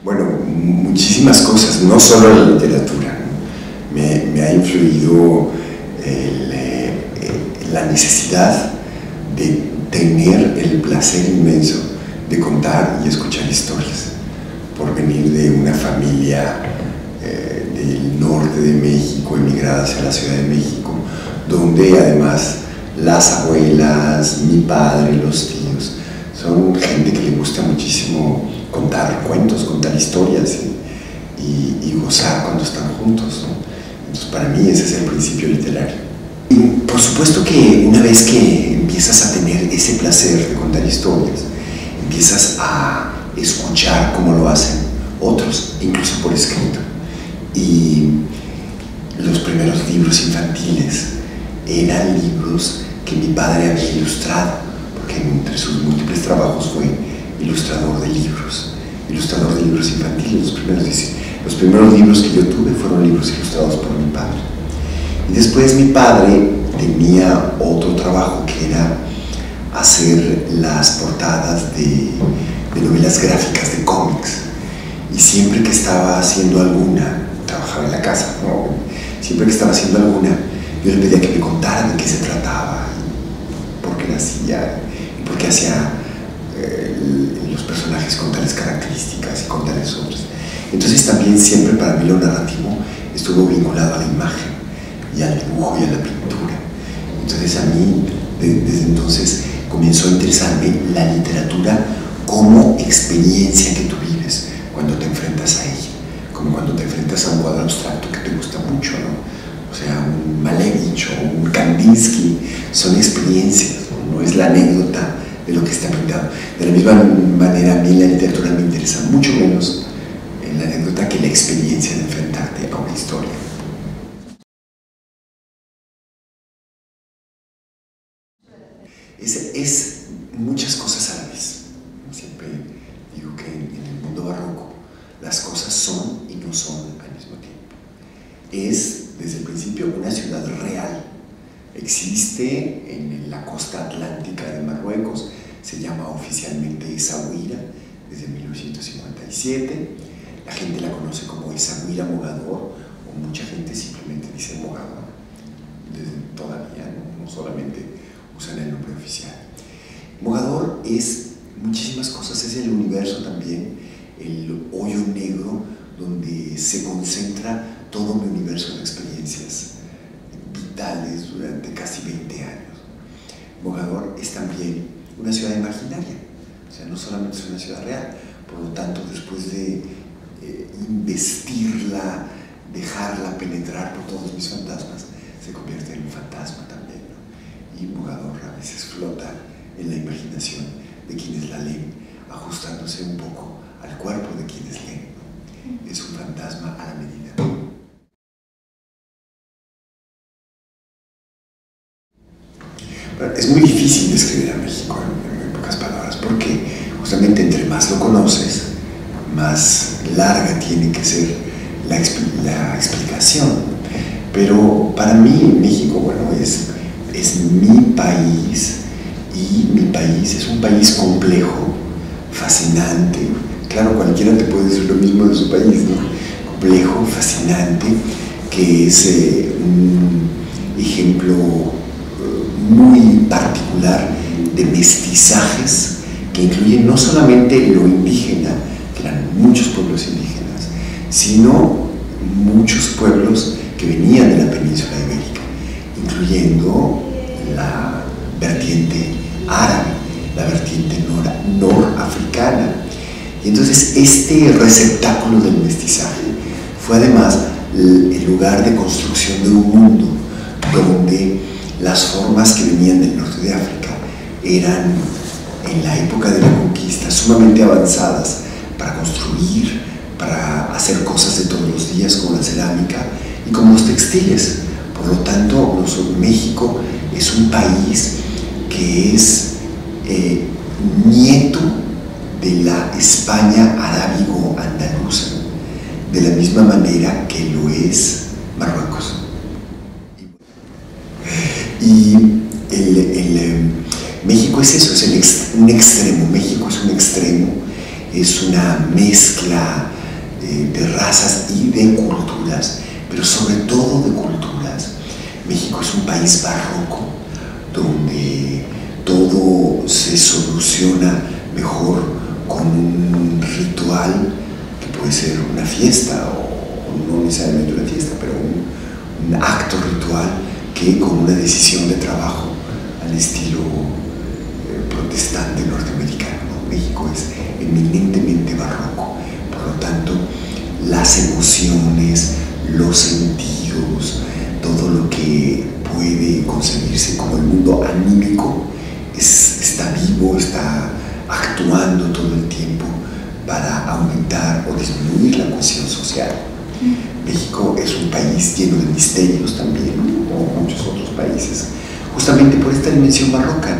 Bueno, muchísimas cosas, no solo la literatura, ¿no? Me ha influido la necesidad de tener el placer inmenso de contar y escuchar historias, por venir de una familia del norte de México, emigrada hacia la Ciudad de México, donde además las abuelas, mi padre, los tíos, son gente que le gusta muchísimo contar cuentos, contar historias y gozar cuando están juntos, ¿no? Entonces para mí ese es el principio literario. Y por supuesto que una vez que empiezas a tener ese placer de contar historias, empiezas a escuchar cómo lo hacen otros, incluso por escrito. Y los primeros libros infantiles eran libros que mi padre había ilustrado, porque entre sus múltiples trabajos fue ilustrador de libros infantiles. Los primeros libros que yo tuve fueron libros ilustrados por mi padre. Y después mi padre tenía otro trabajo que era hacer las portadas de novelas gráficas, de cómics. Y siempre que estaba haciendo alguna, trabajaba en la casa, ¿no? Siempre que estaba haciendo alguna, yo le pedía que me contara de qué se trataba, por qué la hacía, y por qué hacía los personajes con tales características y con tales otras. Entonces también siempre para mí lo narrativo estuvo vinculado a la imagen y al dibujo y a la pintura. Entonces a mí desde entonces comenzó a interesarme la literatura como experiencia que tú vives cuando te enfrentas a ella, como cuando te enfrentas a un cuadro abstracto que te gusta mucho, ¿no? O sea, un Malevich o un Kandinsky son experiencias, no es la anécdota de lo que está pintado. De la misma manera, a mí en la literatura me interesa mucho menos la anécdota que la experiencia de enfrentarte a una historia. Es muchas cosas a la vez. Siempre digo que en el mundo barroco las cosas son y no son al mismo tiempo. Es desde el principio una ciudad real. Existe en la costa atlántica de Marruecos, se llama oficialmente Essaouira desde 1957. La gente la conoce como Essaouira Mogador, o mucha gente simplemente dice Mogador. Desde todavía no solamente usan el nombre oficial. Mogador es muchísimas cosas, es el universo también, el hoyo negro donde se concentra todo mi universo de experiencias vitales durante casi 20 años. Mogador es también una ciudad imaginaria, o sea, no solamente es una ciudad real, por lo tanto, después de investirla, dejarla penetrar por todos mis fantasmas, se convierte en un fantasma también, ¿no? Y Mogador a veces flota en la imaginación de quienes la leen, ajustándose un poco al cuerpo de quienes leen, ¿no? Es un fantasma a la medida. Es muy difícil describir a México en pocas palabras, porque justamente entre más lo conoces, más larga tiene que ser la explicación. Pero para mí México, bueno, es mi país, y mi país es un país complejo, fascinante. Claro, cualquiera te puede decir lo mismo de su país, ¿no? Complejo, fascinante, que es un ejemplo muy particular de mestizajes que incluyen no solamente lo indígena, que eran muchos pueblos indígenas, sino muchos pueblos que venían de la península ibérica, incluyendo la vertiente árabe, la vertiente norafricana. Y entonces este receptáculo del mestizaje fue además el lugar de construcción de un mundo donde las formas que venían del norte de África eran, en la época de la conquista, sumamente avanzadas para construir, para hacer cosas de todos los días como la cerámica y como los textiles. Por lo tanto, México es un país que es nieto de la España arábigo-andaluza, de la misma manera que lo es Marruecos. Y México es eso, es un extremo. México es un extremo es una mezcla de razas y de culturas, pero sobre todo de culturas. México es un país barroco, donde todo se soluciona mejor con un ritual que puede ser una fiesta o no necesariamente una fiesta, pero un acto ritual, que con una decisión de trabajo al estilo protestante norteamericano, ¿no? México es eminentemente barroco, por lo tanto las emociones, los sentidos, todo lo que puede concebirse como el mundo anímico está vivo, está actuando todo el tiempo para aumentar o disminuir la cohesión social. México es un país lleno de misterios también, como muchos otros países, justamente por esta dimensión barroca.